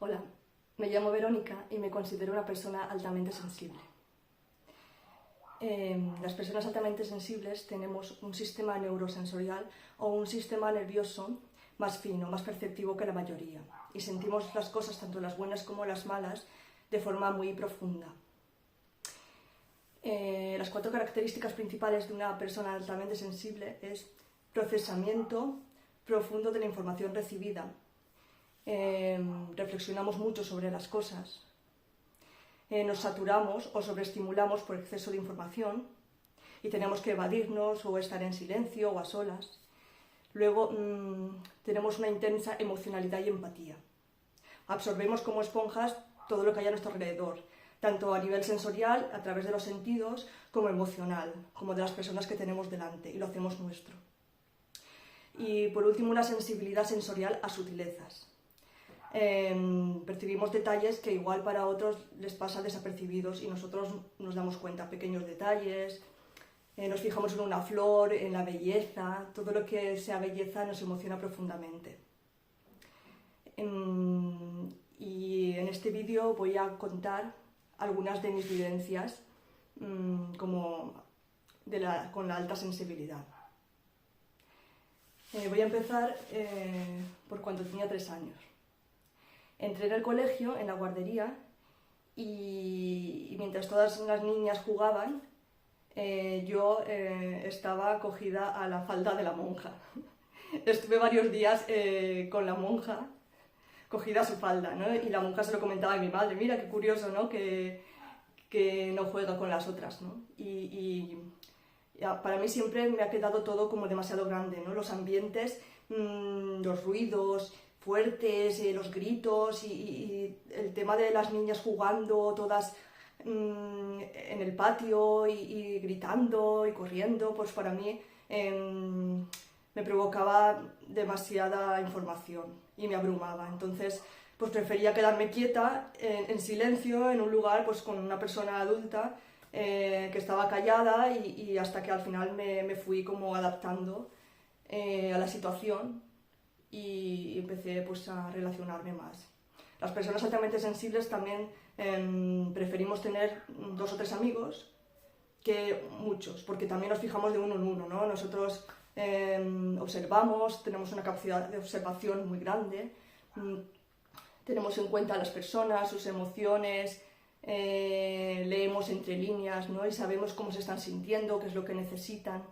Hola, me llamo Verónica y me considero una persona altamente sensible. Las personas altamente sensibles tenemos un sistema neurosensorial o un sistema nervioso más fino, más perceptivo que la mayoría, y sentimos las cosas, tanto las buenas como las malas, de forma muy profunda. Las 4 características principales de una persona altamente sensible es procesamiento profundo de la información recibida. Reflexionamos mucho sobre las cosas, nos saturamos o sobreestimulamos por exceso de información y tenemos que evadirnos o estar en silencio o a solas. Luego tenemos una intensa emocionalidad y empatía. Absorbemos como esponjas todo lo que hay a nuestro alrededor, tanto a nivel sensorial, a través de los sentidos, como emocional, como de las personas que tenemos delante, y lo hacemos nuestro. Y por último, una sensibilidad sensorial a sutilezas. Percibimos detalles que igual para otros les pasa desapercibidos y nosotros nos damos cuenta, pequeños detalles, nos fijamos en una flor, en la belleza, todo lo que sea belleza nos emociona profundamente. Y en este vídeo voy a contar algunas de mis vivencias con la alta sensibilidad. Voy a empezar por cuando tenía 3 años. Entré en el colegio, en la guardería, y mientras todas las niñas jugaban, yo estaba cogida a la falda de la monja. Estuve varios días con la monja, cogida a su falda, ¿no? Y la monja se lo comentaba a mi madre: mira qué curioso, ¿no? Que no juega con las otras, ¿no? Para mí siempre me ha quedado todo como demasiado grande, ¿no? Los ambientes, los ruidos fuertes, los gritos y el tema de las niñas jugando todas en el patio y gritando y corriendo, pues para mí me provocaba demasiada información y me abrumaba. Entonces pues prefería quedarme quieta en silencio en un lugar pues con una persona adulta que estaba callada, y hasta que al final me fui como adaptando a la situación y empecé pues a relacionarme más. Las personas altamente sensibles también preferimos tener 2 o 3 amigos que muchos, porque también nos fijamos de uno en uno, ¿no? Nosotros observamos, tenemos una capacidad de observación muy grande, tenemos en cuenta a las personas, sus emociones, leemos entre líneas, ¿no? Y sabemos cómo se están sintiendo, qué es lo que necesitan,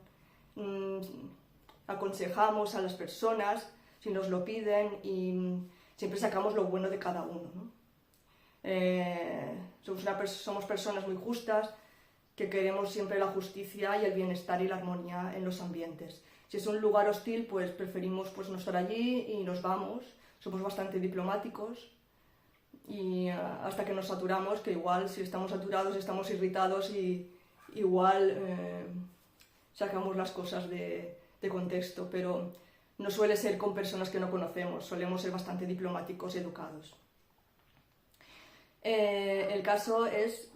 aconsejamos a las personas si nos lo piden y siempre sacamos lo bueno de cada uno, ¿no? Somos personas muy justas que queremos siempre la justicia y el bienestar y la armonía en los ambientes. Si es un lugar hostil, pues preferimos pues no estar allí y nos vamos. Somos bastante diplomáticos y hasta que nos saturamos, que igual si estamos saturados estamos irritados y igual sacamos las cosas de contexto, pero no suele ser con personas que no conocemos, solemos ser bastante diplomáticos y educados. El caso es,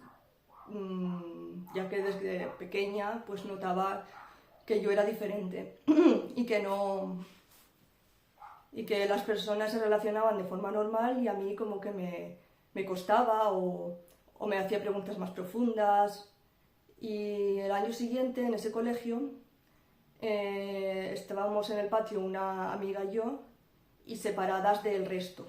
ya que desde pequeña pues notaba que yo era diferente y que las personas se relacionaban de forma normal y a mí como que me costaba o me hacía preguntas más profundas. Y el año siguiente en ese colegio estábamos en el patio una amiga y yo, y separadas del resto.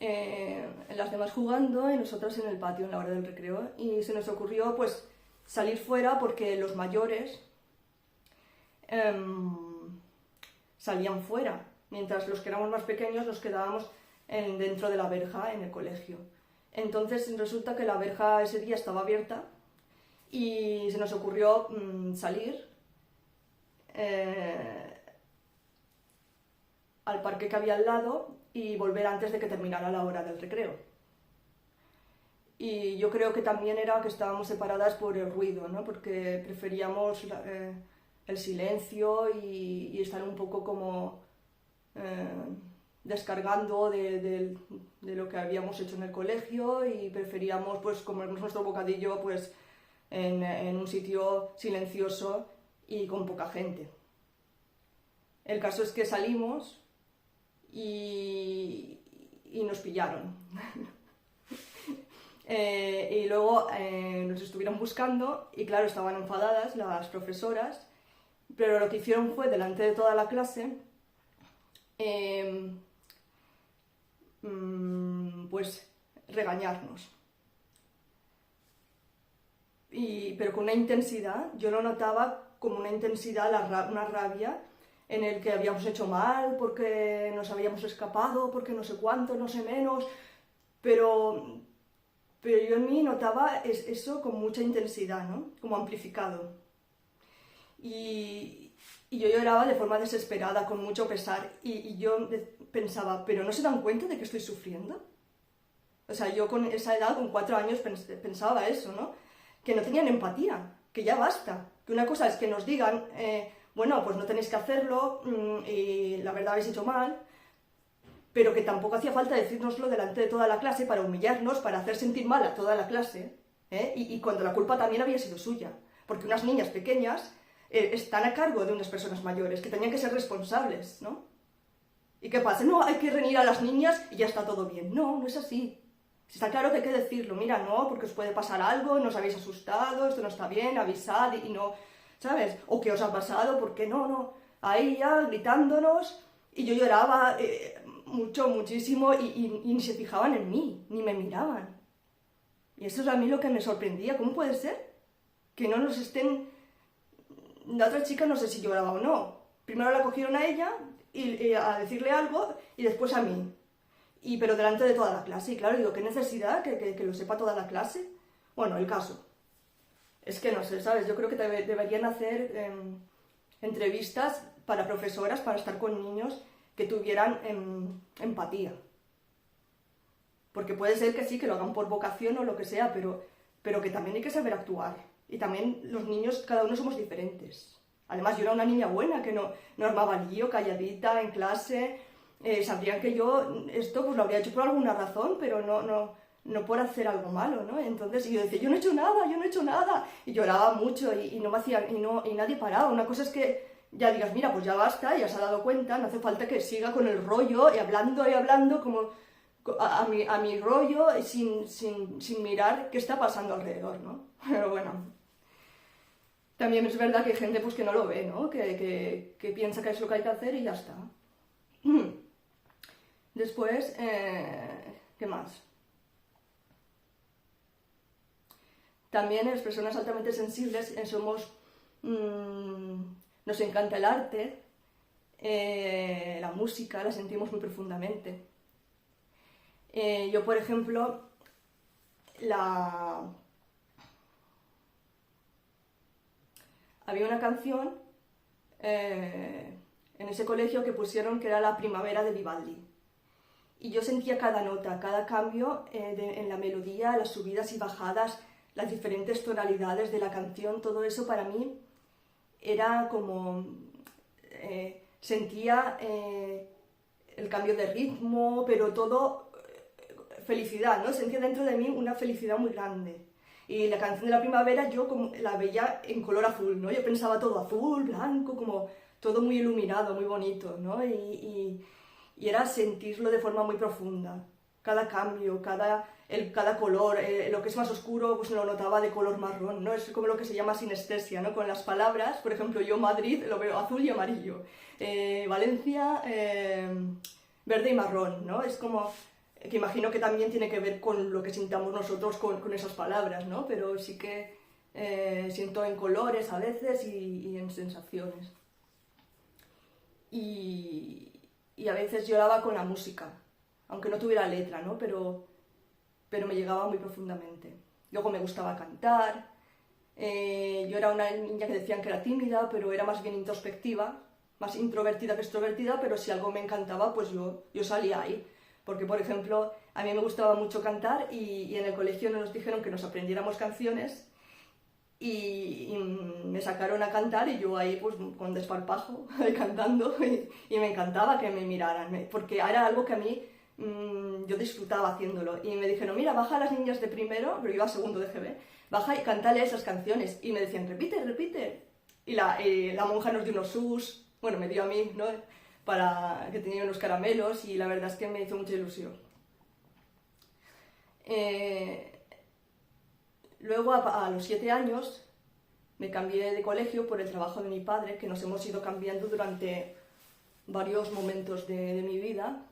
Las demás jugando y nosotros en el patio en la hora del recreo, y se nos ocurrió pues salir fuera porque los mayores salían fuera, mientras los que éramos más pequeños nos quedábamos dentro de la verja en el colegio. Entonces resulta que la verja ese día estaba abierta y se nos ocurrió salir al parque que había al lado y volver antes de que terminara la hora del recreo. Y yo creo que también era que estábamos separadas por el ruido, ¿no? Porque preferíamos el silencio y estar un poco como descargando de lo que habíamos hecho en el colegio, y preferíamos pues comernos nuestro bocadillo pues en un sitio silencioso y con poca gente. El caso es que salimos y y nos pillaron. Y luego nos estuvieron buscando y claro, estaban enfadadas las profesoras, pero lo que hicieron fue, delante de toda la clase, pues regañarnos. Pero con una intensidad, yo lo notaba como una intensidad, una rabia en el que habíamos hecho mal, porque nos habíamos escapado, porque no sé cuánto, no sé menos, pero yo en mí notaba eso con mucha intensidad, ¿no? Como amplificado. Y yo lloraba de forma desesperada, con mucho pesar, y yo pensaba, ¿pero no se dan cuenta de que estoy sufriendo? O sea, yo con esa edad, con 4 años, pensaba eso, ¿no? Que no tenían empatía, que ya basta. Que una cosa es que nos digan, bueno, pues no tenéis que hacerlo, y la verdad habéis hecho mal, pero que tampoco hacía falta decírnoslo delante de toda la clase para humillarnos, para hacer sentir mal a toda la clase, y cuando la culpa también había sido suya. Porque unas niñas pequeñas están a cargo de unas personas mayores, que tenían que ser responsables, ¿no? ¿Y qué pasa? No, hay que reñir a las niñas y ya está todo bien. No, no es así. Está claro que hay que decirlo, mira, no, porque os puede pasar algo, no os habéis asustado, esto no está bien, avisad y no, ¿sabes? O qué os ha pasado, porque no. Ahí ya gritándonos, y yo lloraba mucho, muchísimo, y ni se fijaban en mí, ni me miraban. Y eso es a mí lo que me sorprendía. ¿Cómo puede ser que no nos estén... La otra chica no sé si lloraba o no. Primero la cogieron a ella y a decirle algo y después a mí. Pero delante de toda la clase. Y claro, digo, ¿qué necesidad que lo sepa toda la clase? Bueno, el caso. Es que no sé, ¿sabes? Yo creo que deberían hacer entrevistas para profesoras, para estar con niños que tuvieran empatía. Porque puede ser que sí, que lo hagan por vocación o lo que sea, pero que también hay que saber actuar. Y también los niños, cada uno somos diferentes. Además, yo era una niña buena, que no armaba lío, calladita, en clase. Sabrían que yo esto pues lo habría hecho por alguna razón, pero no por hacer algo malo, ¿no? Entonces, y yo decía, yo no he hecho nada. Y lloraba mucho y no me hacía, y nadie paraba. Una cosa es que ya digas, mira, pues ya basta, ya se ha dado cuenta, no hace falta que siga con el rollo y hablando como a mi rollo sin mirar qué está pasando alrededor, ¿no? Pero bueno, también es verdad que hay gente pues que no lo ve, ¿no? Que piensa que es lo que hay que hacer y ya está. Después, ¿qué más? También las personas altamente sensibles nos encanta el arte, la música, la sentimos muy profundamente. Yo, por ejemplo, había una canción en ese colegio que pusieron que era La primavera de Vivaldi. Y yo sentía cada nota, cada cambio en la melodía, las subidas y bajadas, las diferentes tonalidades de la canción, todo eso para mí era como... sentía el cambio de ritmo, pero todo felicidad, ¿no? Sentía dentro de mí una felicidad muy grande. Y la canción de la primavera yo como la veía en color azul, ¿no? Yo pensaba todo azul, blanco, como todo muy iluminado, muy bonito, ¿no? Y era sentirlo de forma muy profunda. Cada cambio, cada color, lo que es más oscuro, pues lo notaba de color marrón, ¿no? Es como lo que se llama sinestesia, ¿no? Con las palabras, por ejemplo, yo Madrid lo veo azul y amarillo. Valencia, verde y marrón, ¿no? Es como... que imagino que también tiene que ver con lo que sintamos nosotros con esas palabras, ¿no? Pero sí que siento en colores a veces y en sensaciones. Y a veces lloraba con la música, aunque no tuviera letra, ¿no? Pero me llegaba muy profundamente. Luego me gustaba cantar. Yo era una niña que decían que era tímida, pero era más bien introspectiva, más introvertida que extrovertida, pero si algo me encantaba, pues yo salía ahí. Porque, por ejemplo, a mí me gustaba mucho cantar y en el colegio nos dijeron que nos aprendiéramos canciones y me sacaron a cantar y yo ahí pues con desparpajo cantando y me encantaba que me miraran, porque era algo que a mí yo disfrutaba haciéndolo. Y me dijeron, mira, baja a las niñas de primero, pero iba a segundo de GB, baja y cántale esas canciones. Y me decían, repite, repite. Y la monja nos dio unos sus, bueno, me dio a mí, ¿no? Para que tenía unos caramelos y la verdad es que me hizo mucha ilusión. Luego, a los 7 años, me cambié de colegio por el trabajo de mi padre, que nos hemos ido cambiando durante varios momentos de mi vida,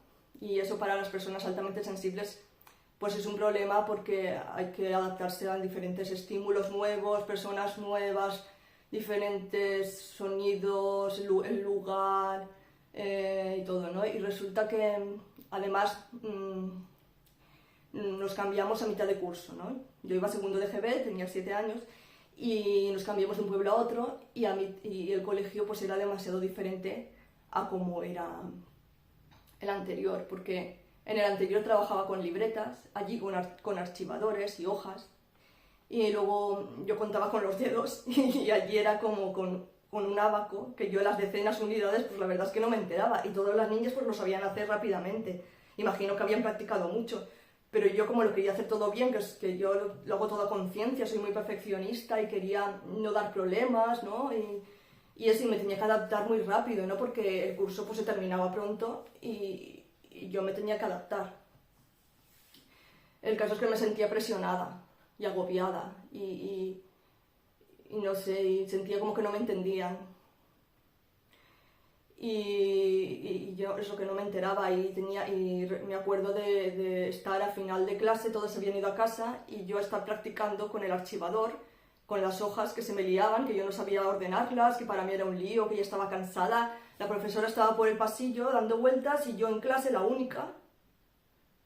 y eso para las personas altamente sensibles pues es un problema porque hay que adaptarse a diferentes estímulos nuevos, personas nuevas, diferentes sonidos, el lugar y todo, ¿no? Y resulta que además nos cambiamos a mitad de curso, ¿no? Yo iba a segundo de GB, tenía 7 años, y nos cambiamos de un pueblo a otro, y el colegio pues era demasiado diferente a como era el anterior, porque en el anterior trabajaba con libretas, allí con archivadores y hojas, y luego yo contaba con los dedos y allí era como con un abaco, que yo las decenas unidades pues la verdad es que no me enteraba, y todas las niñas pues lo sabían hacer rápidamente. Imagino que habían practicado mucho, pero yo como lo quería hacer todo bien, que yo lo hago todo a conciencia, soy muy perfeccionista y quería no dar problemas, ¿no? Y eso, y me tenía que adaptar muy rápido, ¿no? Porque el curso pues se terminaba pronto y yo me tenía que adaptar. El caso es que me sentía presionada y agobiada y no sé, y sentía como que no me entendían. Y yo eso que no me enteraba y me acuerdo de estar a final de clase, todos se habían ido a casa y yo estar practicando con el archivador, con las hojas que se me liaban, que yo no sabía ordenarlas, que para mí era un lío, que ya estaba cansada. La profesora estaba por el pasillo dando vueltas y yo en clase la única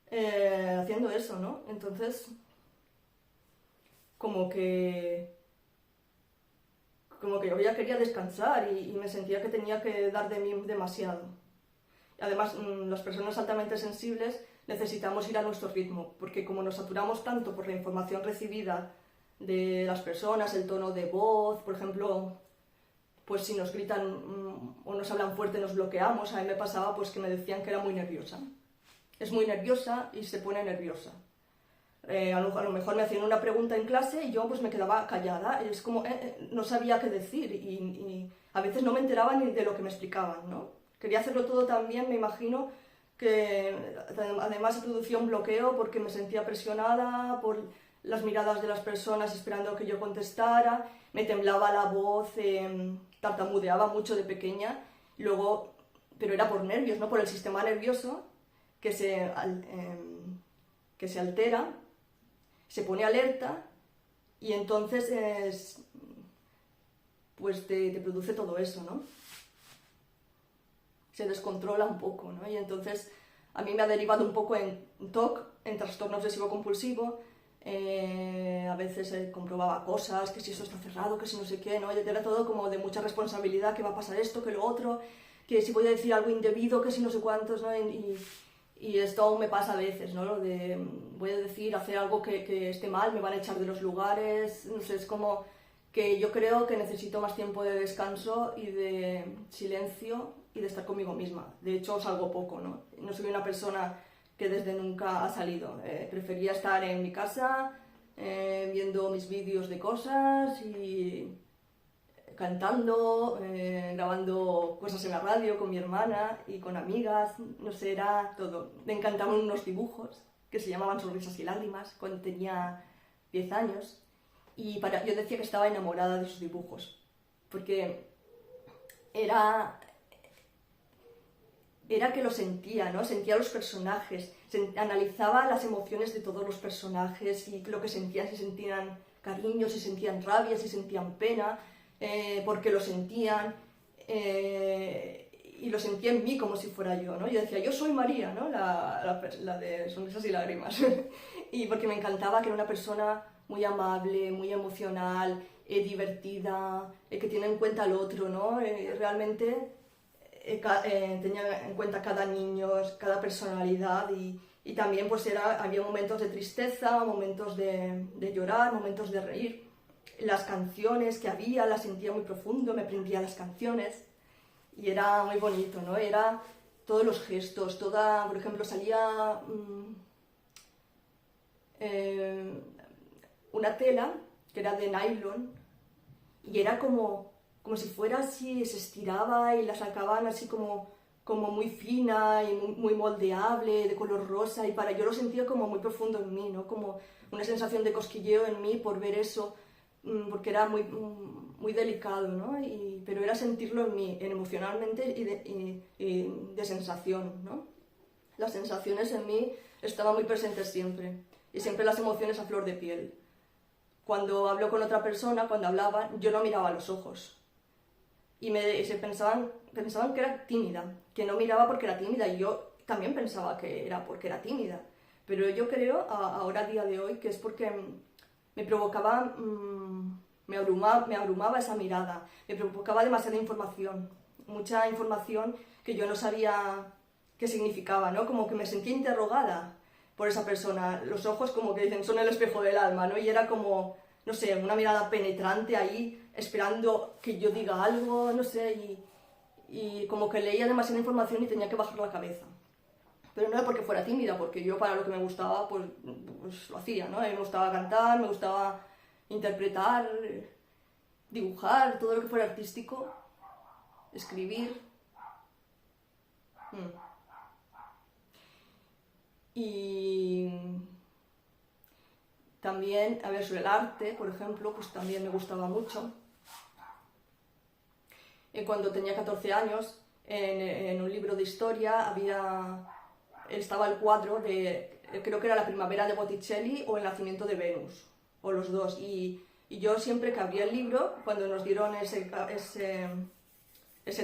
haciendo eso, ¿no? Entonces, como que yo ya quería descansar y me sentía que tenía que dar de mí demasiado. Además, las personas altamente sensibles necesitamos ir a nuestro ritmo, porque como nos saturamos tanto por la información recibida de las personas, el tono de voz, por ejemplo, pues si nos gritan o nos hablan fuerte nos bloqueamos. A mí me pasaba pues que me decían que era muy nerviosa. Es muy nerviosa y se pone nerviosa. A lo mejor me hacían una pregunta en clase y yo pues me quedaba callada, es como no sabía qué decir y a veces no me enteraba ni de lo que me explicaban, ¿no? Quería hacerlo todo tan bien, me imagino que además se producía un bloqueo porque me sentía presionada por las miradas de las personas esperando que yo contestara, me temblaba la voz, tartamudeaba mucho de pequeña, luego, pero era por nervios, ¿no? Por el sistema nervioso que se altera, se pone alerta y entonces pues te produce todo eso, ¿no? Se descontrola un poco, ¿no? Y entonces a mí me ha derivado un poco en TOC, en trastorno obsesivo compulsivo. A veces comprobaba cosas, que si eso está cerrado, que si no sé qué, ¿no? Y era todo como de mucha responsabilidad, que va a pasar esto, que lo otro, que si voy a decir algo indebido, que si no sé cuántos, ¿no? Y esto aún me pasa a veces, ¿no? Lo de voy a decir, hacer algo que esté mal, me van a echar de los lugares, no sé, es como que yo creo que necesito más tiempo de descanso y de silencio y de estar conmigo misma. De hecho, salgo poco, ¿no? No soy una persona que desde nunca ha salido. Prefería estar en mi casa viendo mis vídeos de cosas y cantando, grabando cosas en la radio con mi hermana y con amigas, no sé, era todo. Me encantaban unos dibujos que se llamaban Sonrisas y Lágrimas cuando tenía 10 años y yo decía que estaba enamorada de esos dibujos porque era que lo sentía, ¿no? Sentía los personajes, analizaba las emociones de todos los personajes y lo que sentían, si sentían cariño, si sentían rabia, si sentían pena, porque lo sentían, y lo sentía en mí como si fuera yo, ¿no? Yo decía, yo soy María, ¿no? La de Sonrisas y Lágrimas. Y porque me encantaba que era una persona muy amable, muy emocional, divertida, que tiene en cuenta al otro, ¿no? Realmente tenía en cuenta cada niño, cada personalidad y también pues había momentos de tristeza, momentos de llorar, momentos de reír. Las canciones que había las sentía muy profundo, me aprendía las canciones y era muy bonito, ¿no? Era todos los gestos, por ejemplo, salía una tela que era de nylon y era como si fuera así, se estiraba y la sacaban así como como muy fina y muy moldeable, de color rosa, y yo lo sentía como muy profundo en mí, ¿no? Como una sensación de cosquilleo en mí por ver eso, porque era muy delicado, ¿no? Pero era sentirlo en mí, emocionalmente y de sensación, ¿no? Las sensaciones en mí estaban muy presentes siempre, y siempre las emociones a flor de piel. Cuando hablo con otra persona, cuando hablaba, yo no miraba a los ojos. Y se pensaban que era tímida, que no miraba porque era tímida, y yo también pensaba que era porque era tímida. Pero yo creo, ahora a día de hoy, que es porque me provocaba, me abrumaba esa mirada, me provocaba demasiada información, mucha información que yo no sabía qué significaba, ¿no? Como que me sentía interrogada por esa persona. Los ojos, como que dicen, son el espejo del alma, ¿no? Y era como, no sé, una mirada penetrante ahí, esperando que yo diga algo, no sé, y como que leía demasiada información y tenía que bajar la cabeza. Pero no era porque fuera tímida, porque yo para lo que me gustaba, pues lo hacía, ¿no? A mí me gustaba cantar, me gustaba interpretar, dibujar, todo lo que fuera artístico, escribir. Y también, a ver, sobre el arte, por ejemplo, pues también me gustaba mucho. Cuando tenía 14 años, en un libro de historia estaba el cuadro de, creo que era La primavera de Botticelli o El nacimiento de Venus, o los dos. Y yo siempre que abría el libro, cuando nos dieron ese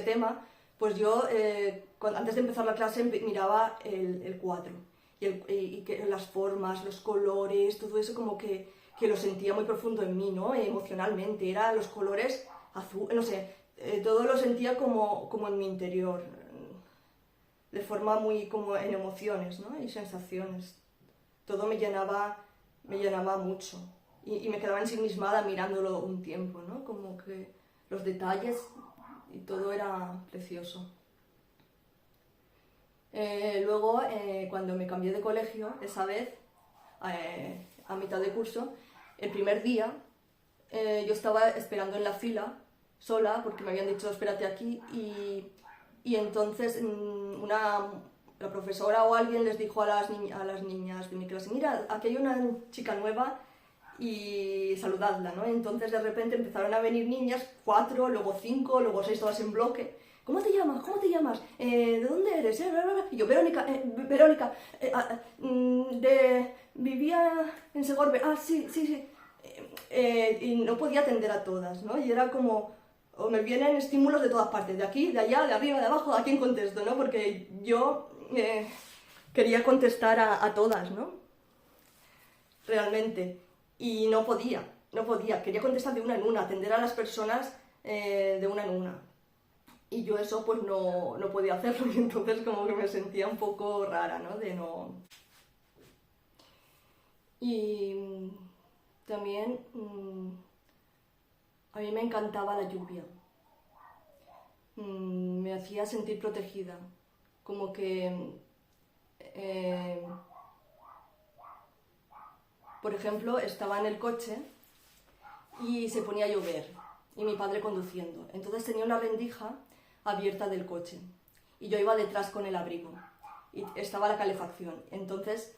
tema, pues yo antes de empezar la clase miraba el cuadro. Y que las formas, los colores, todo eso como que lo sentía muy profundo en mí, ¿no? Emocionalmente, los colores azul, no sé, todo lo sentía como en mi interior, de forma muy como en emociones, ¿no? Y sensaciones. Todo me llenaba mucho y me quedaba ensimismada mirándolo un tiempo, ¿no? Como que los detalles y todo era precioso. Luego, cuando me cambié de colegio, esa vez, a mitad de curso, el primer día, yo estaba esperando en la fila, sola, porque me habían dicho espérate aquí, y entonces la profesora o alguien les dijo a las niñas de mi clase, mira, aquí hay una chica nueva y saludadla, ¿no? Entonces de repente empezaron a venir niñas, 4, luego 5, luego 6, todas en bloque. ¿Cómo te llamas? ¿Cómo te llamas? ¿De dónde eres? Y yo, Verónica, vivía en Segorbe. Ah, sí. Y no podía atender a todas, ¿no? Y era como, o me vienen estímulos de todas partes, de aquí, de allá, de arriba, de abajo, ¿a quién contesto, no? Porque yo quería contestar a todas, ¿no? Realmente. Y no podía. Quería contestar de una en una, atender a las personas de una en una. Y yo eso pues no podía hacerlo, y entonces como que me sentía un poco rara, ¿no? Y también a mí me encantaba la lluvia. Me hacía sentir protegida, como que, por ejemplo, estaba en el coche y se ponía a llover y mi padre conduciendo. Entonces tenía una rendija abierta del coche y yo iba detrás con el abrigo y estaba la calefacción. Entonces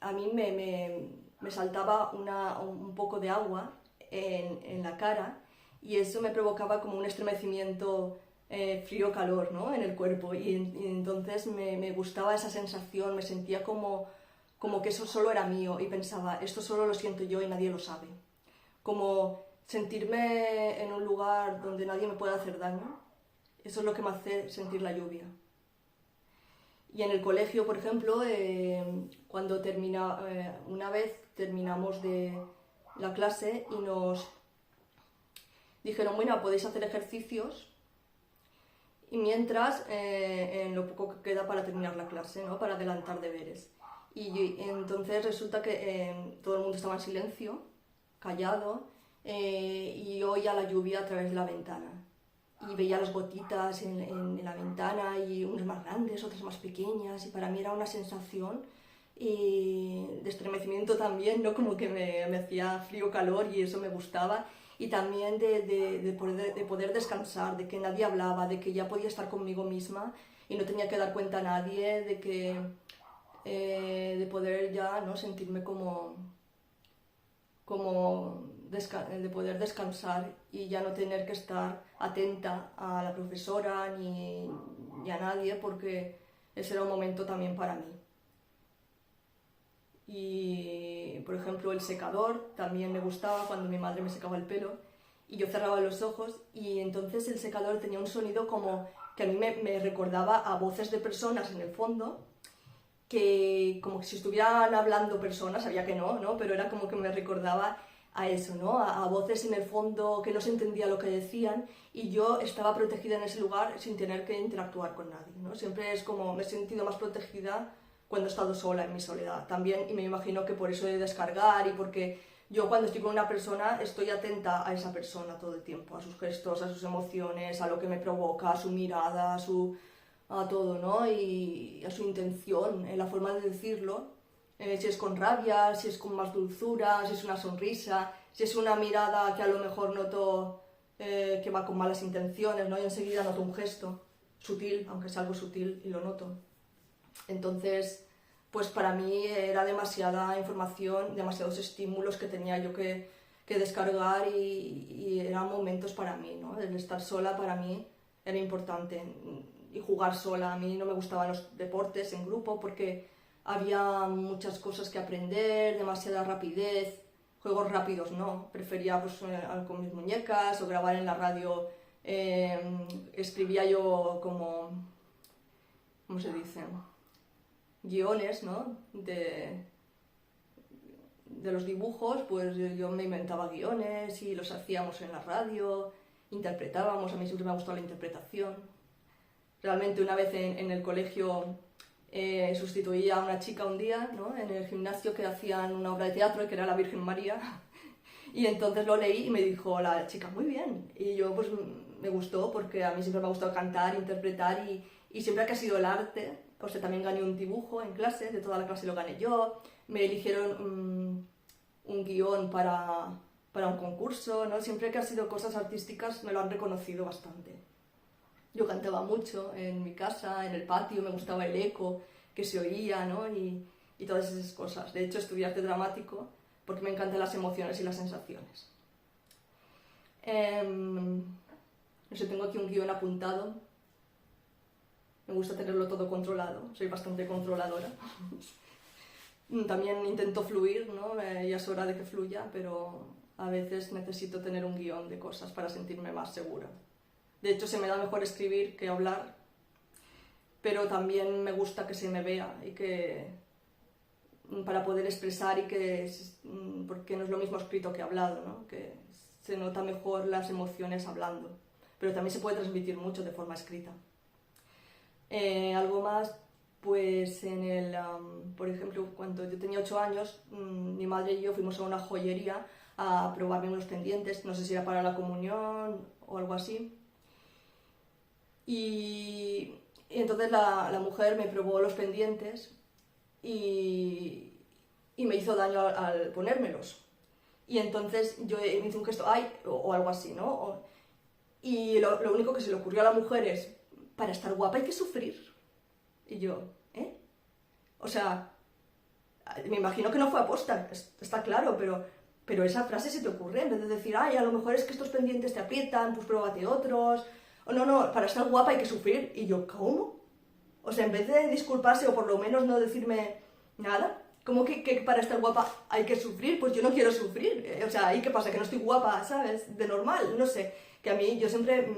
a mí me saltaba un poco de agua en la cara y eso me provocaba como un estremecimiento frío-calor, ¿no? En el cuerpo y entonces me gustaba esa sensación, me sentía como que eso solo era mío y pensaba, esto solo lo siento yo y nadie lo sabe. Como sentirme en un lugar donde nadie me puede hacer daño, eso es lo que me hace sentir la lluvia. Y en el colegio, por ejemplo, cuando una vez terminamos de la clase y nos dijeron, bueno, podéis hacer ejercicios y mientras, en lo poco que queda para terminar la clase, ¿no? Para adelantar deberes. Y entonces resulta que todo el mundo estaba en silencio, callado, y oía la lluvia a través de la ventana. Y veía las gotitas en la ventana, y unas más grandes, otras más pequeñas, y para mí era una sensación de estremecimiento también, ¿no? Como que me hacía frío, calor, y eso me gustaba. y también de poder descansar, de que nadie hablaba, de que ya podía estar conmigo misma y no tenía que dar cuenta a nadie, de poder ya, ¿no?, sentirme de poder descansar y ya no tener que estar atenta a la profesora ni a nadie, porque ese era un momento también para mí. Y, por ejemplo, el secador también me gustaba cuando mi madre me secaba el pelo y yo cerraba los ojos y entonces el secador tenía un sonido como que a mí me recordaba a voces de personas en el fondo, que como que si estuvieran hablando personas, sabía que no, ¿no? Pero era como que me recordaba a eso, ¿no? A voces en el fondo que no se entendía lo que decían y yo estaba protegida en ese lugar sin tener que interactuar con nadie, ¿no? Siempre es como me he sentido más protegida cuando he estado sola en mi soledad también, y me imagino que por eso de descargar y porque yo cuando estoy con una persona estoy atenta a esa persona todo el tiempo, a sus gestos, a sus emociones, a lo que me provoca, a su mirada, a todo, ¿no? Y a su intención, en la forma de decirlo, si es con rabia, si es con más dulzura, si es una sonrisa, si es una mirada que a lo mejor noto que va con malas intenciones, ¿no? Y enseguida noto un gesto sutil, aunque es algo sutil, y lo noto. Entonces, pues para mí era demasiada información, demasiados estímulos que tenía yo que descargar y eran momentos para mí, ¿no? El estar sola para mí era importante y jugar sola. A mí no me gustaban los deportes en grupo porque había muchas cosas que aprender, demasiada rapidez, juegos rápidos no, prefería pues con mis muñecas o grabar en la radio, escribía yo como, ¿cómo se dice?, guiones, ¿no?, de los dibujos, pues yo me inventaba guiones y los hacíamos en la radio, interpretábamos, a mí siempre me ha gustado la interpretación. Realmente una vez en el colegio sustituí a una chica un día, ¿no?, en el gimnasio, que hacían una obra de teatro que era la Virgen María, y entonces lo leí y me dijo la chica, muy bien, y yo pues me gustó porque a mí siempre me ha gustado cantar, interpretar y siempre que ha sido el arte. O sea, también gané un dibujo en clase, de toda la clase lo gané yo, me eligieron un guión para un concurso, ¿no? Siempre que ha sido cosas artísticas me lo han reconocido bastante. Yo cantaba mucho en mi casa, en el patio, me gustaba el eco que se oía, ¿no? Y todas esas cosas. De hecho, estudié arte dramático porque me encantan las emociones y las sensaciones. No sé, tengo aquí un guión apuntado. Me gusta tenerlo todo controlado, soy bastante controladora. También intento fluir, ¿no? Ya es hora de que fluya, pero a veces necesito tener un guión de cosas para sentirme más segura. De hecho, se me da mejor escribir que hablar, pero también me gusta que se me vea y que para poder expresar porque no es lo mismo escrito que hablado, ¿no? Que se nota mejor las emociones hablando, pero también se puede transmitir mucho de forma escrita. Algo más, pues por ejemplo, cuando yo tenía 8 años, mi madre y yo fuimos a una joyería a probarme unos pendientes, no sé si era para la comunión o algo así, y entonces la mujer me probó los pendientes y me hizo daño al ponérmelos, y entonces yo me hice un gesto, ¡ay!, o algo así, ¿no? Y lo único que se le ocurrió a la mujer es, para estar guapa hay que sufrir. Y yo, O sea, me imagino que no fue aposta, está claro, pero esa frase se te ocurre, en vez de decir, ay, a lo mejor es que estos pendientes te aprietan, pues pruébate otros. O no, para estar guapa hay que sufrir. Y yo, ¿cómo? O sea, en vez de disculparse o por lo menos no decirme nada, ¿cómo que para estar guapa hay que sufrir? Pues yo no quiero sufrir. O sea, ¿y qué pasa? Que no estoy guapa, ¿sabes? De normal, no sé. Que a mí, yo siempre...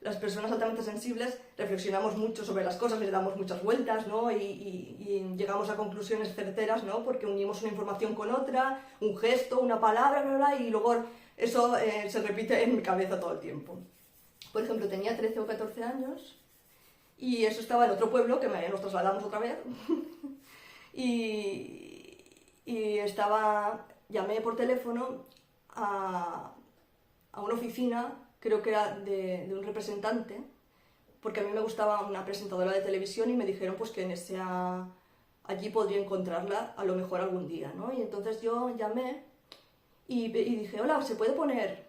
Las personas altamente sensibles reflexionamos mucho sobre las cosas, les damos muchas vueltas, ¿no? Y llegamos a conclusiones certeras, ¿no? Porque unimos una información con otra, un gesto, una palabra, bla, bla, y luego eso se repite en mi cabeza todo el tiempo. Por ejemplo, tenía 13 o 14 años y eso estaba en otro pueblo, que nos trasladamos otra vez, llamé por teléfono a una oficina, creo que era de un representante, porque a mí me gustaba una presentadora de televisión y me dijeron pues que allí podría encontrarla a lo mejor algún día, ¿no? Y entonces yo llamé y dije, hola, ¿se puede poner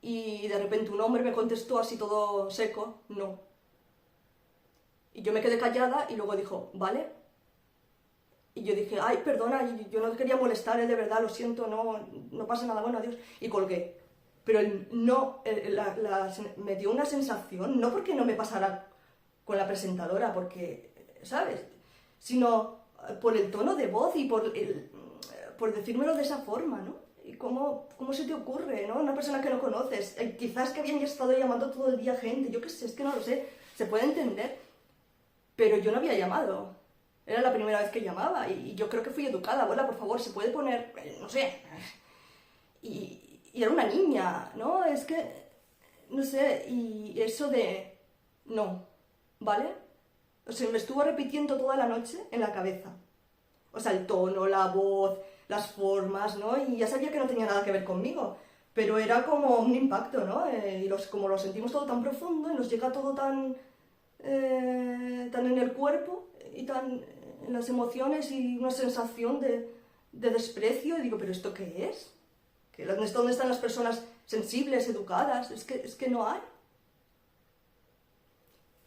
y de repente un hombre me contestó así todo seco, no. Y yo me quedé callada y luego dijo, ¿vale? Y yo dije, ay, perdona, yo no te quería molestar, de verdad, lo siento, no pasa nada, bueno, adiós. Y colgué. Pero el no, me dio una sensación, no porque no me pasara con la presentadora, porque, ¿sabes? Sino por el tono de voz y por decírmelo de esa forma, ¿no? ¿Y cómo se te ocurre, no? Una persona que no conoces, quizás que habían estado llamando todo el día gente, yo qué sé, es que no lo sé, se puede entender, pero yo no había llamado. Era la primera vez que llamaba y yo creo que fui educada. Abuela, por favor, ¿se puede poner, no sé? Y era una niña, ¿no? Es que, no sé, y eso de, no, ¿vale? O sea, me estuvo repitiendo toda la noche en la cabeza. O sea, el tono, la voz, las formas, ¿no? Y ya sabía que no tenía nada que ver conmigo, pero era como un impacto, ¿no? Y como lo sentimos todo tan profundo y nos llega todo tan en el cuerpo y tan en las emociones y una sensación de desprecio. Y digo, ¿pero esto qué es? ¿Dónde están las personas sensibles, educadas? Es que no hay.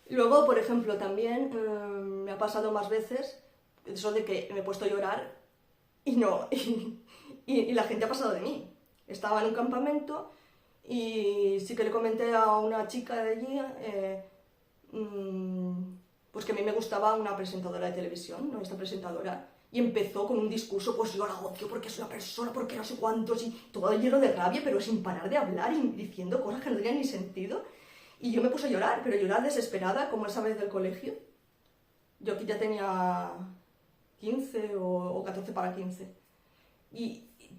Luego, por ejemplo, también me ha pasado más veces eso de que me he puesto a llorar y no, y la gente ha pasado de mí. Estaba en un campamento y sí que le comenté a una chica de allí pues que a mí me gustaba una presentadora de televisión, ¿no? Esta presentadora, y empezó con un discurso, pues yo la odio porque es una persona, porque no sé cuántos, y todo lleno de rabia, pero sin parar de hablar y diciendo cosas que no tenían ni sentido. Y yo me puse a llorar, pero llorar desesperada, como esa vez del colegio. Yo aquí ya tenía 15 o 14 para 15.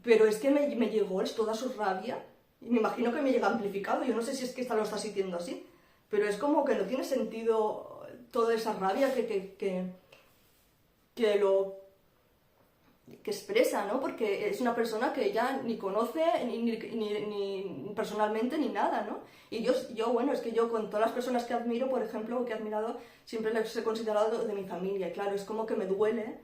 Pero es que me llegó toda su rabia, y me imagino que me llega amplificado, yo no sé si es que esta lo está sintiendo así, pero es como que no tiene sentido toda esa rabia que expresa, ¿no? Porque es una persona que ella ni conoce ni personalmente ni nada, ¿no? Y bueno, es que yo con todas las personas que admiro, por ejemplo, que he admirado, siempre les he considerado de mi familia. Y claro, es como que me duele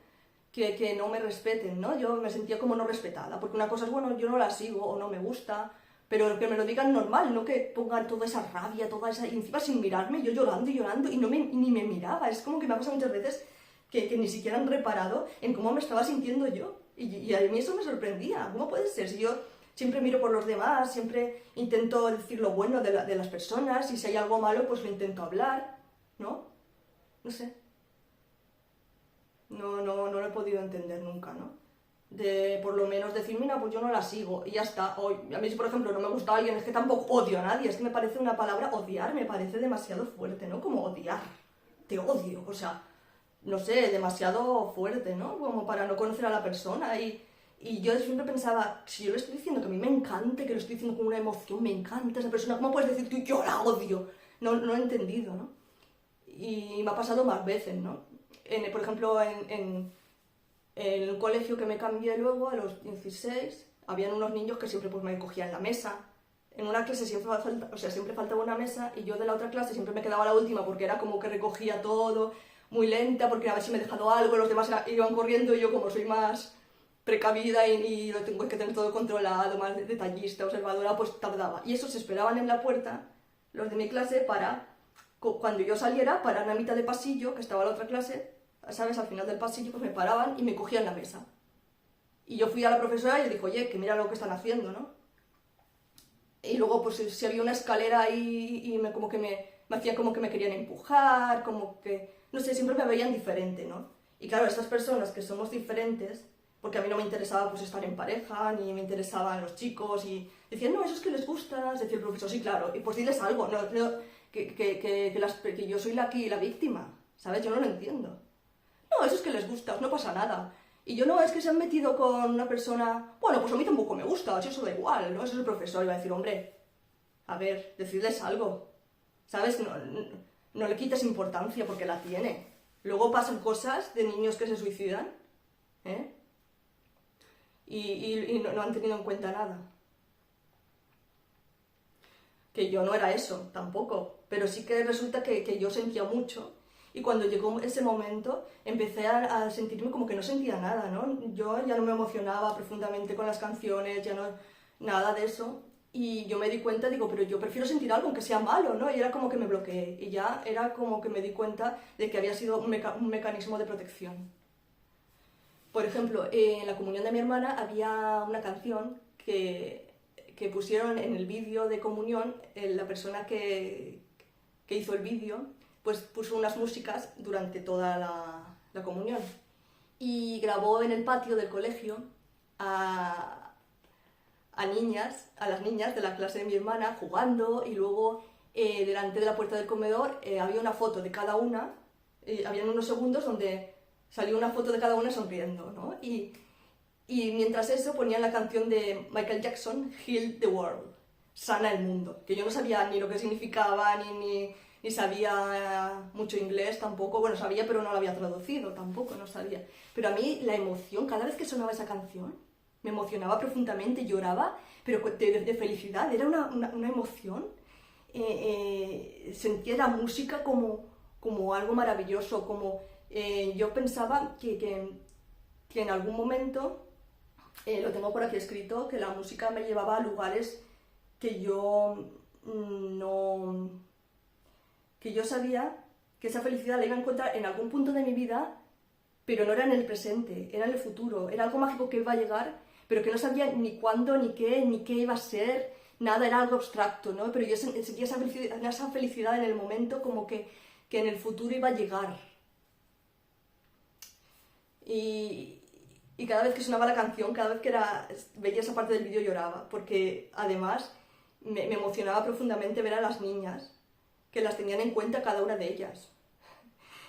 que no me respeten, ¿no? Yo me sentía como no respetada, porque una cosa es, bueno, yo no la sigo o no me gusta, pero que me lo digan normal, no que pongan toda esa rabia, toda esa... Y encima sin mirarme, yo llorando y llorando, y ni me miraba. Es como que me ha pasado muchas veces que ni siquiera han reparado en cómo me estaba sintiendo yo. Y a mí eso me sorprendía. ¿Cómo puede ser? Si yo siempre miro por los demás, siempre intento decir lo bueno de las personas, y si hay algo malo, pues lo intento hablar, ¿no? No sé. No lo he podido entender nunca, ¿no? De por lo menos decir, mira, pues yo no la sigo y ya está. O, a mí, si por ejemplo no me gusta alguien, es que tampoco odio a nadie, es que me parece una palabra, odiar, me parece demasiado fuerte, ¿no? Como odiar, te odio, o sea, no sé, demasiado fuerte, ¿no? Como para no conocer a la persona. Y yo siempre pensaba, si yo le estoy diciendo que a mí me encante, que lo estoy diciendo con una emoción, me encanta esa persona, ¿cómo puedes decir tú, yo la odio? No he entendido, ¿no? Y me ha pasado más veces, ¿no? Por ejemplo, en el colegio que me cambié luego, a los 16, habían unos niños que siempre pues, me cogían la mesa. En una clase siempre faltaba una mesa, y yo de la otra clase siempre me quedaba la última porque era como que recogía todo muy lenta, porque a ver si me he dejado algo, los demás iban corriendo, y yo, como soy más precavida y lo tengo que tener todo controlado, más detallista, observadora, pues tardaba. Y esos se esperaban en la puerta, los de mi clase, para, cuando yo saliera, pararme a mitad de pasillo, que estaba la otra clase, ¿sabes? Al final del pasillo, pues me paraban y me cogían la mesa. Y yo fui a la profesora y le dije, oye, que mira lo que están haciendo, ¿no? Y luego, pues si había una escalera ahí y como que me hacían como que me querían empujar, como que, no sé, siempre me veían diferente, ¿no? Y claro, estas personas que somos diferentes, porque a mí no me interesaba pues estar en pareja, ni me interesaban los chicos, y decían, no, eso es que les gusta, decía el profesor, sí, claro, y pues diles algo, no, que yo soy la víctima, ¿sabes? Yo no lo entiendo. No, eso es que les gusta, no pasa nada. Y yo, no, es que se han metido con una persona... Bueno, pues a mí tampoco me gusta, si eso da igual, ¿no? Eso es el profesor, y va a decir, hombre, a ver, decidles algo, ¿sabes? No le quites importancia porque la tiene. Luego pasan cosas de niños que se suicidan, ¿eh? Y no han tenido en cuenta nada. Que yo no era eso, tampoco, pero sí que resulta que yo sentía mucho. Y cuando llegó ese momento, empecé a sentirme como que no sentía nada, ¿no? Yo ya no me emocionaba profundamente con las canciones, ya no... nada de eso. Y yo me di cuenta, digo, pero yo prefiero sentir algo aunque sea malo, ¿no? Y era como que me bloqueé. Y ya era como que me di cuenta de que había sido un mecanismo de protección. Por ejemplo, en la comunión de mi hermana había una canción que pusieron en el vídeo de comunión, la persona que hizo el vídeo, pues puso unas músicas durante toda la comunión. Y grabó en el patio del colegio a las niñas de la clase de mi hermana jugando, y luego delante de la puerta del comedor había una foto de cada una, habían unos segundos donde salió una foto de cada una sonriendo, ¿no? Y mientras eso ponían la canción de Michael Jackson, Heal the World, sana el mundo, que yo no sabía ni lo que significaba, ni sabía mucho inglés tampoco, bueno, sabía pero no lo había traducido tampoco, no sabía. Pero a mí la emoción, cada vez que sonaba esa canción, me emocionaba profundamente, lloraba, pero de felicidad, era una emoción. Sentía la música como algo maravilloso, como yo pensaba que en algún momento, lo tengo por aquí escrito, que la música me llevaba a lugares que yo no... que yo sabía que esa felicidad la iba a encontrar en algún punto de mi vida, pero no era en el presente, era en el futuro, era algo mágico que iba a llegar, pero que no sabía ni cuándo, ni qué iba a ser, nada, era algo abstracto, ¿no? Pero yo sentía esa felicidad en el momento, como que en el futuro iba a llegar. Y cada vez que sonaba la canción, cada vez que veía esa parte del vídeo lloraba, porque además me emocionaba profundamente ver a las niñas, que las tenían en cuenta cada una de ellas.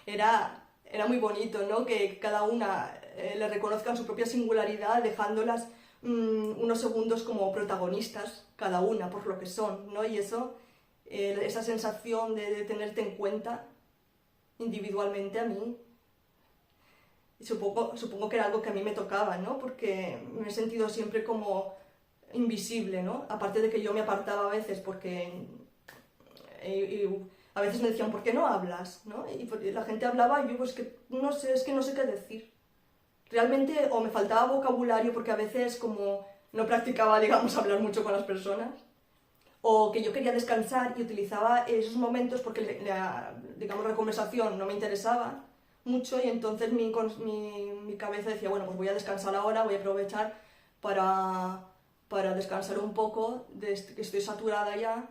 Era muy bonito, ¿no? Que cada una le reconozcan su propia singularidad, dejándolas unos segundos como protagonistas, cada una, por lo que son, ¿no? Y eso, esa sensación de tenerte en cuenta individualmente, a mí, supongo que era algo que a mí me tocaba, ¿no? Porque me he sentido siempre como invisible, ¿no? Aparte de que yo me apartaba a veces porque... y a veces me decían, ¿por qué no hablas? ¿No? Y la gente hablaba y yo, pues que no sé, es que no sé qué decir. Realmente, o me faltaba vocabulario porque a veces como no practicaba, digamos, hablar mucho con las personas, o que yo quería descansar y utilizaba esos momentos porque, digamos, la conversación no me interesaba mucho, y entonces mi cabeza decía, bueno, pues voy a descansar ahora, voy a aprovechar para descansar un poco, que estoy saturada ya,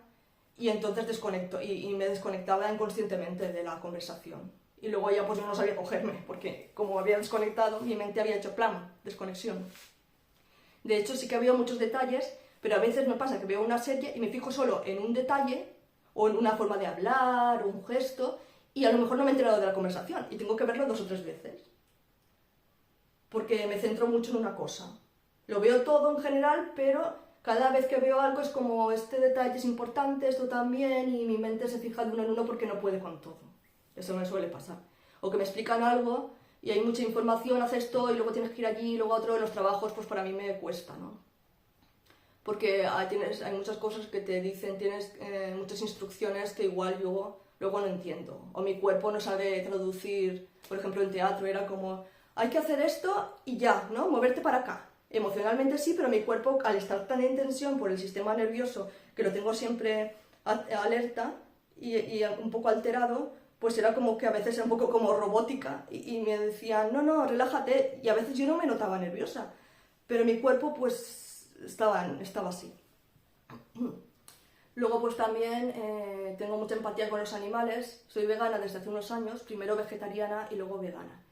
y entonces desconecto, y me desconectaba inconscientemente de la conversación. Y luego ya pues yo no sabía cogerme, porque como había desconectado, mi mente había hecho plan, desconexión. De hecho, sí que había muchos detalles, pero a veces me pasa que veo una serie y me fijo solo en un detalle, o en una forma de hablar, o un gesto, y a lo mejor no me he enterado de la conversación, y tengo que verlo 2 o 3 veces. Porque me centro mucho en una cosa. Lo veo todo en general, pero cada vez que veo algo es como, este detalle es importante, esto también, y mi mente se fija de uno en uno porque no puede con todo. Eso me suele pasar. O que me explican algo y hay mucha información, haces esto y luego tienes que ir allí y luego a otro de los trabajos, pues para mí me cuesta, ¿no? Porque hay muchas cosas que te dicen, tienes muchas instrucciones que igual yo luego no entiendo. O mi cuerpo no sabe traducir, por ejemplo en teatro era como, hay que hacer esto y ya, ¿no? Moverte para acá. Emocionalmente sí, pero mi cuerpo, al estar tan en tensión por el sistema nervioso, que lo tengo siempre alerta y un poco alterado, pues era como que a veces era un poco como robótica y me decían, no, relájate, y a veces yo no me notaba nerviosa, pero mi cuerpo pues estaba así. Luego pues también tengo mucha empatía con los animales, soy vegana desde hace unos años, primero vegetariana y luego vegana.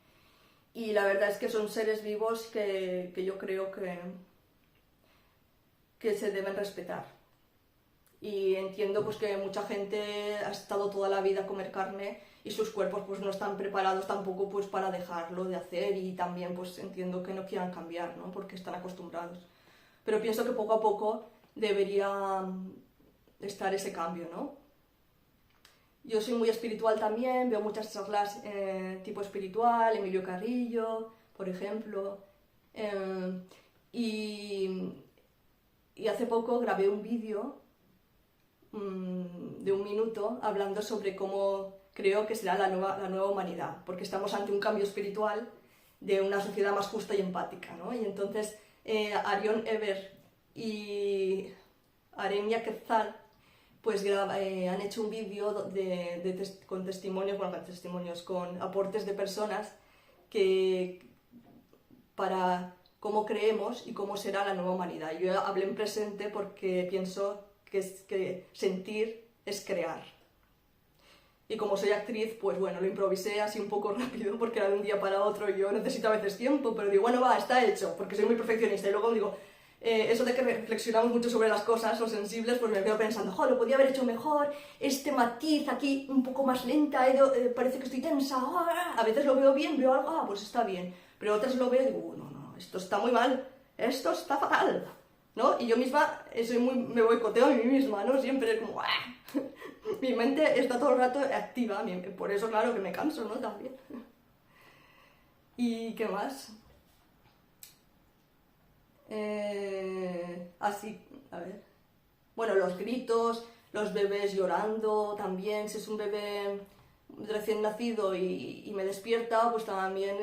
Y la verdad es que son seres vivos que yo creo que se deben respetar. Y entiendo pues que mucha gente ha estado toda la vida a comer carne y sus cuerpos pues no están preparados tampoco pues para dejarlo de hacer, y también pues entiendo que no quieran cambiar, ¿no? Porque están acostumbrados. Pero pienso que poco a poco debería estar ese cambio, ¿no? Yo soy muy espiritual también, veo muchas charlas tipo espiritual, Emilio Carrillo, por ejemplo, y hace poco grabé un vídeo de 1 minuto hablando sobre cómo creo que será la nueva humanidad, porque estamos ante un cambio espiritual de una sociedad más justa y empática, ¿no? Y entonces Arion Eber y Arenia Quetzal, pues han hecho un vídeo con testimonios, bueno, con testimonios, con aportes de personas que para cómo creemos y cómo será la nueva humanidad. Yo hablé en presente porque pienso que sentir es crear. Y como soy actriz, pues bueno, lo improvisé así un poco rápido porque era de un día para otro y yo necesito a veces tiempo, pero digo, bueno, va, está hecho, porque soy muy perfeccionista. Y luego digo, eso de que reflexionamos mucho sobre las cosas, los sensibles, pues me quedo pensando, jo, lo podía haber hecho mejor, este matiz aquí un poco más lenta, parece que estoy tensa, a veces lo veo bien, veo algo, pues está bien, pero otras lo veo y digo, no, esto está muy mal, esto está fatal, ¿no? Y yo misma me boicoteo a mí misma, ¿no? Siempre como, mi mente está todo el rato activa, por eso claro que me canso, ¿no? También. ¿Y qué más? Así, a ver. Bueno, los gritos, los bebés llorando también. Si es un bebé recién nacido y me despierta, pues también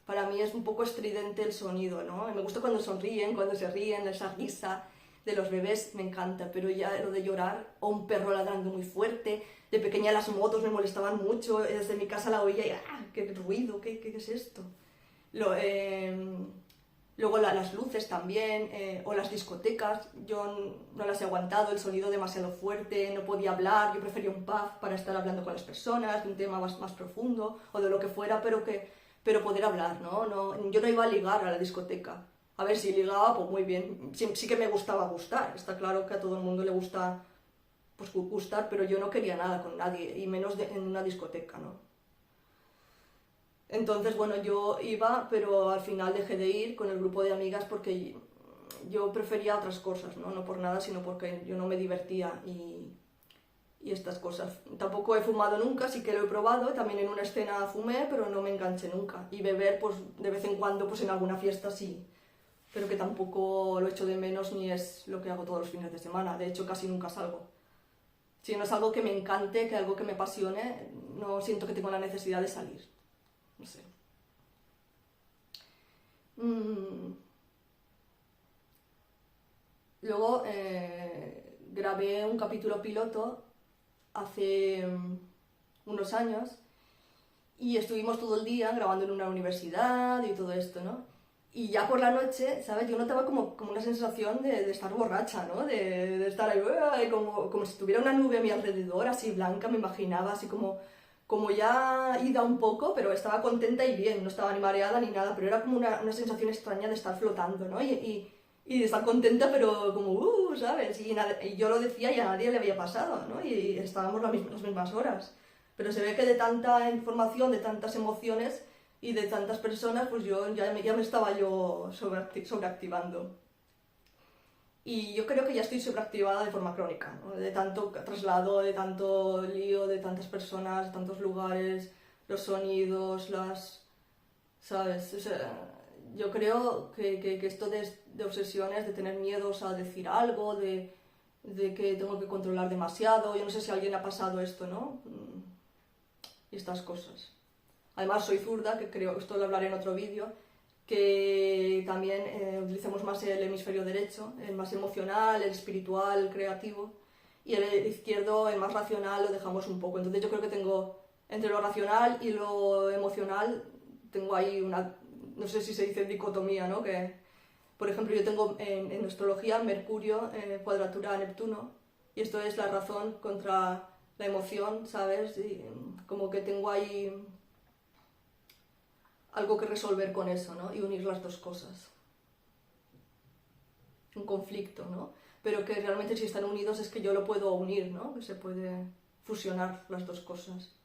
para mí es un poco estridente el sonido, ¿no? Me gusta cuando sonríen, cuando se ríen, esa risa de los bebés me encanta, pero ya lo de llorar, o un perro ladrando muy fuerte. De pequeña las motos me molestaban mucho, desde mi casa la oía y ¡qué ruido! ¿Qué es esto? Luego las luces también, o las discotecas, yo no las he aguantado, el sonido demasiado fuerte, no podía hablar, yo prefería un pub para estar hablando con las personas, de un tema más profundo, o de lo que fuera, pero poder hablar, ¿no? Yo no iba a ligar a la discoteca. A ver, si ligaba, pues muy bien, sí que me gustaba gustar, está claro que a todo el mundo le gusta pues, gustar, pero yo no quería nada con nadie, y menos en una discoteca, ¿no? Entonces, bueno, yo iba, pero al final dejé de ir con el grupo de amigas porque yo prefería otras cosas, ¿no? No por nada, sino porque yo no me divertía y estas cosas. Tampoco he fumado nunca, sí que lo he probado, también en una escena fumé, pero no me enganché nunca. Y beber, pues de vez en cuando, pues en alguna fiesta sí, pero que tampoco lo echo de menos ni es lo que hago todos los fines de semana. De hecho, casi nunca salgo. Si no es algo que me encante, que algo que me apasione, no siento que tengo la necesidad de salir. No sé. Luego grabé un capítulo piloto hace unos años y estuvimos todo el día grabando en una universidad y todo esto, ¿no? Y ya por la noche, ¿sabes? Yo notaba como una sensación de estar borracha, ¿no? De estar ahí, como si tuviera una nube a mi alrededor, así blanca, me imaginaba, así como ya ida un poco, pero estaba contenta y bien, no estaba ni mareada ni nada, pero era como una sensación extraña de estar flotando, ¿no? Y de estar contenta, pero como, ¿sabes? Y yo lo decía y a nadie le había pasado, ¿no? Y estábamos las mismas horas. Pero se ve que de tanta información, de tantas emociones y de tantas personas, pues yo ya me estaba yo sobreactivando. Y yo creo que ya estoy sobreactivada de forma crónica, ¿no? De tanto traslado, de tanto lío, de tantas personas, de tantos lugares, los sonidos, ¿sabes? O sea, yo creo que esto de obsesiones, de tener miedos a decir algo, de que tengo que controlar demasiado, yo no sé si a alguien le ha pasado esto, ¿no? Y estas cosas. Además soy zurda, que creo, esto lo hablaré en otro vídeo, que también utilicemos más el hemisferio derecho, el más emocional, el espiritual, el creativo, y el izquierdo, el más racional, lo dejamos un poco. Entonces yo creo que tengo, entre lo racional y lo emocional, tengo ahí una, no sé si se dice dicotomía, ¿no? Que, por ejemplo, yo tengo en astrología Mercurio cuadratura a Neptuno, y esto es la razón contra la emoción, ¿sabes? Y, como que tengo ahí algo que resolver con eso, ¿no? Y unir las dos cosas. Un conflicto, ¿no? Pero que realmente si están unidos es que yo lo puedo unir, ¿no? Que se puede fusionar las dos cosas.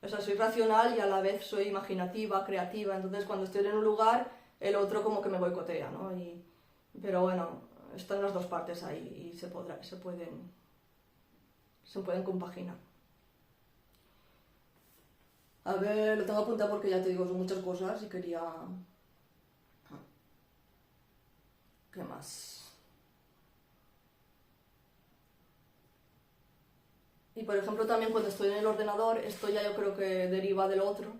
O sea, soy racional y a la vez soy imaginativa, creativa, entonces cuando estoy en un lugar, el otro como que me boicotea, ¿no? Pero bueno, están las dos partes ahí y se pueden compaginar. A ver, lo tengo apuntado porque ya te digo, son muchas cosas y quería... ¿Qué más? Y por ejemplo también cuando estoy en el ordenador, esto ya yo creo que deriva del otro,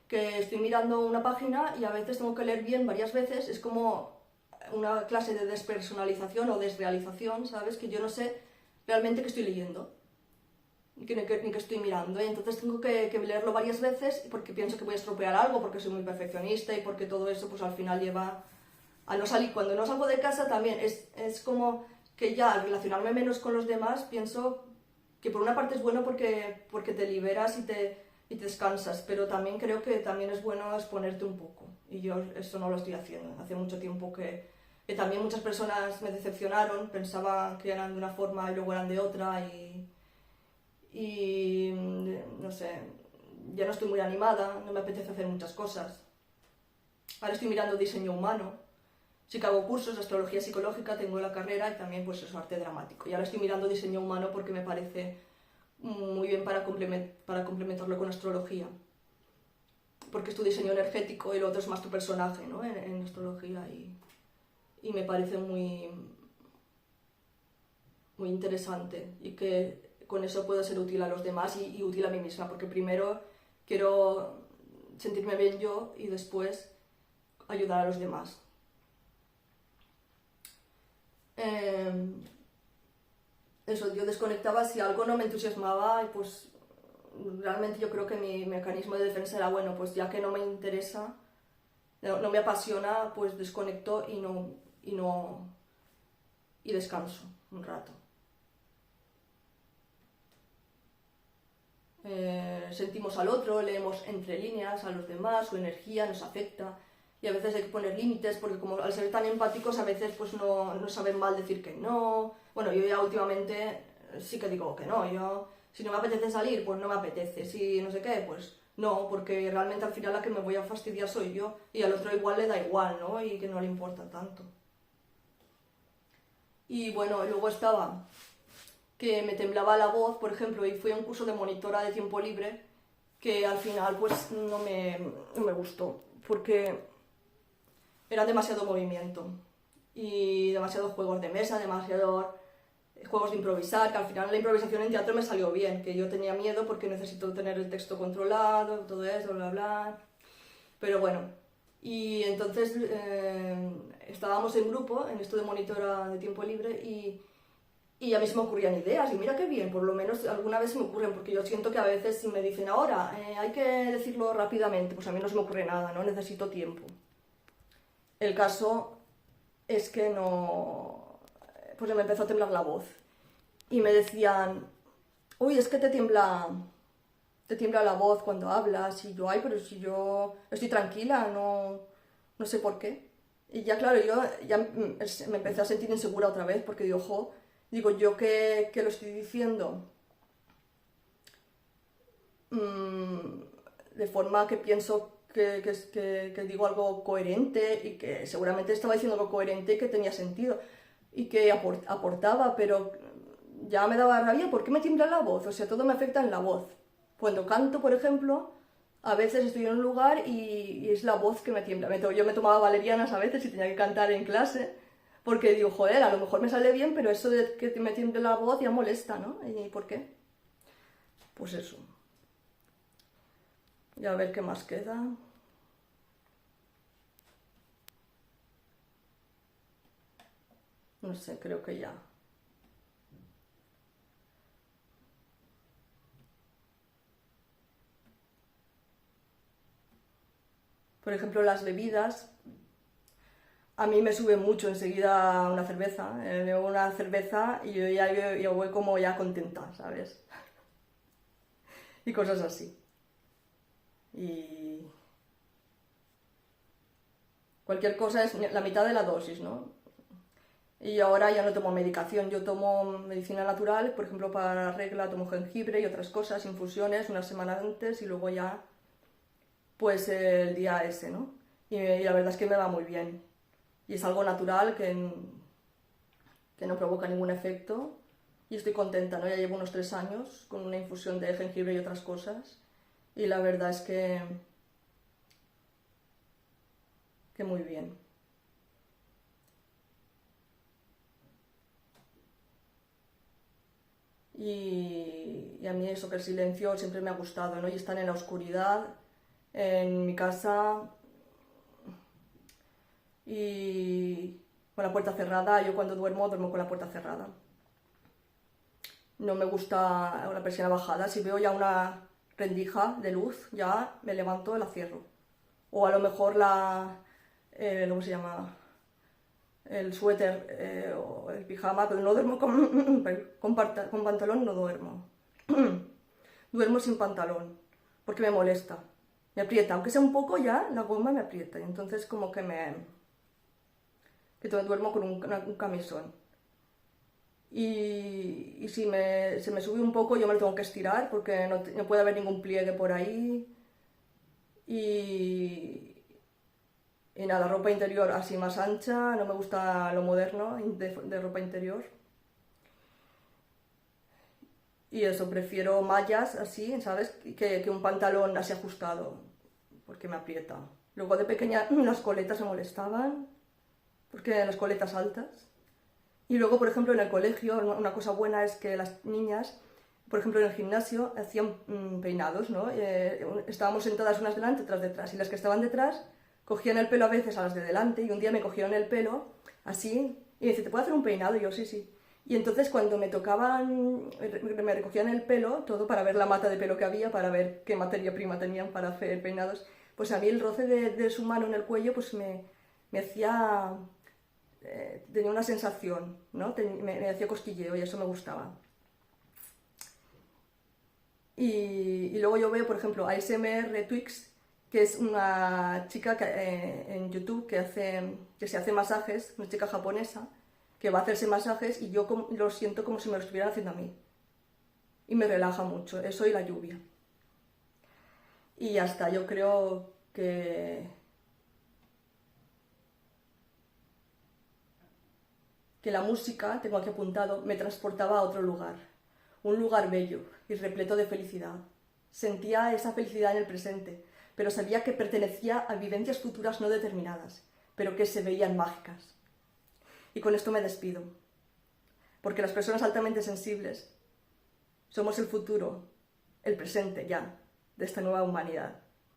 que estoy mirando una página y a veces tengo que leer bien varias veces, es como una clase de despersonalización o desrealización, ¿sabes? Que yo no sé realmente qué estoy leyendo, ni qué estoy mirando. Y entonces tengo que leerlo varias veces porque pienso que voy a estropear algo, porque soy muy perfeccionista y porque todo eso pues al final lleva a no salir. Cuando no salgo de casa también es como que ya al relacionarme menos con los demás pienso que por una parte es bueno porque te liberas y te descansas, pero también creo que también es bueno exponerte un poco. Y yo eso no lo estoy haciendo. Hace mucho tiempo que también muchas personas me decepcionaron, pensaba que eran de una forma y luego eran de otra y no sé, ya no estoy muy animada, no me apetece hacer muchas cosas. Ahora estoy mirando diseño humano, sí que hago cursos de astrología psicológica, tengo la carrera y también pues eso, arte dramático. Y ahora estoy mirando diseño humano porque me parece muy bien para complementarlo con astrología. Porque es tu diseño energético y lo otro es más tu personaje, ¿no? En astrología y me parece muy, muy interesante y que con eso puedo ser útil a los demás y útil a mí misma, porque primero quiero sentirme bien yo y después ayudar a los demás. Eso, yo desconectaba si algo no me entusiasmaba y pues realmente yo creo que mi mecanismo de defensa era, bueno, pues ya que no me interesa, no me apasiona, pues desconecto y descanso un rato. Sentimos al otro, leemos entre líneas a los demás, su energía nos afecta y a veces hay que poner límites porque como al ser tan empáticos a veces pues no saben mal decir que no. Bueno, yo ya últimamente sí que digo que no, yo si no me apetece salir pues no me apetece, si no sé qué pues no, porque realmente al final la que me voy a fastidiar soy yo y al otro igual le da igual, ¿no? Y que no le importa tanto. Y bueno, luego estaba que me temblaba la voz, por ejemplo, y fui a un curso de monitora de tiempo libre que al final pues no me gustó, porque era demasiado movimiento y demasiados juegos de mesa, demasiados juegos de improvisar, que al final la improvisación en teatro me salió bien, que yo tenía miedo porque necesito tener el texto controlado, todo eso, bla, bla, pero bueno. Y entonces estábamos en grupo, en esto de monitora de tiempo libre, y a mí se me ocurrían ideas, y mira qué bien, por lo menos alguna vez se me ocurren, porque yo siento que a veces si me dicen ahora, hay que decirlo rápidamente, pues a mí no se me ocurre nada, ¿no? Necesito tiempo. El caso es que no... pues me empezó a temblar la voz. Y me decían, uy, es que te tiembla la voz cuando hablas, y yo, ay, pero si yo estoy tranquila, no sé por qué. Y ya, claro, yo ya me empecé a sentir insegura otra vez, porque digo, jo, digo, yo que lo estoy diciendo de forma que pienso que digo algo coherente y que seguramente estaba diciendo algo coherente y que tenía sentido y que aportaba, pero ya me daba rabia, ¿por qué me tiembla la voz? O sea, todo me afecta en la voz. Cuando canto, por ejemplo, a veces estoy en un lugar y es la voz que me tiembla. Yo me tomaba valerianas a veces y tenía que cantar en clase, porque digo, joder, a lo mejor me sale bien, pero eso de que me tiemble la voz ya molesta, ¿no? ¿Y por qué? Pues eso. Y a ver qué más queda. No sé, creo que ya. Por ejemplo, las bebidas. A mí me sube mucho enseguida una cerveza. Bebo una cerveza y yo voy como ya contenta, ¿sabes? Y cosas así. Y cualquier cosa es la mitad de la dosis, ¿no? Y ahora ya no tomo medicación, yo tomo medicina natural, por ejemplo para la regla tomo jengibre y otras cosas, infusiones una semana antes y luego ya pues el día ese, ¿no? Y la verdad es que me va muy bien. Y es algo natural que no provoca ningún efecto y estoy contenta, ¿no? Ya llevo unos 3 años con una infusión de jengibre y otras cosas y la verdad es que muy bien. Y a mí eso, que el silencio siempre me ha gustado, ¿no? Y estar en la oscuridad, en mi casa y con la puerta cerrada. Yo cuando duermo con la puerta cerrada. No me gusta la persiana bajada. Si veo ya una rendija de luz, ya me levanto y la cierro. O a lo mejor ¿cómo se llama? El suéter o el pijama, pero no duermo con pantalón, no duermo. Duermo sin pantalón, porque me molesta, me aprieta, aunque sea un poco ya, la goma me aprieta, y entonces como que duermo con un camisón. Y si se me sube un poco, yo me lo tengo que estirar, porque no puede haber ningún pliegue por ahí. Y nada, ropa interior así más ancha, no me gusta lo moderno de ropa interior. Y eso, prefiero mallas así, ¿sabes? Que un pantalón así ajustado, porque me aprieta. Luego de pequeña las coletas me molestaban, porque las coletas altas. Y luego, por ejemplo, en el colegio, una cosa buena es que las niñas, por ejemplo, en el gimnasio, hacían peinados, ¿no? Estábamos sentadas unas delante, otras detrás, y las que estaban detrás cogían el pelo a veces a las de delante, y un día me cogieron el pelo, así, y me dice, ¿te puedo hacer un peinado? Y yo, sí, sí. Y entonces cuando me recogían el pelo, todo para ver la mata de pelo que había, para ver qué materia prima tenían para hacer peinados, pues a mí el roce de su mano en el cuello, pues me hacía, tenía una sensación, ¿no? Me hacía cosquilleo y eso me gustaba. Y luego yo veo, por ejemplo, ASMR Twix, que es una chica en YouTube que se hace masajes, una chica japonesa, que va a hacerse masajes y yo lo siento como si me lo estuvieran haciendo a mí. Y me relaja mucho, eso y la lluvia. Y ya está, yo creo que la música, tengo aquí apuntado, me transportaba a otro lugar. Un lugar bello y repleto de felicidad. Sentía esa felicidad en el presente, pero sabía que pertenecía a vivencias futuras no determinadas, pero que se veían mágicas. Y con esto me despido, porque las personas altamente sensibles somos el futuro, el presente ya, de esta nueva humanidad.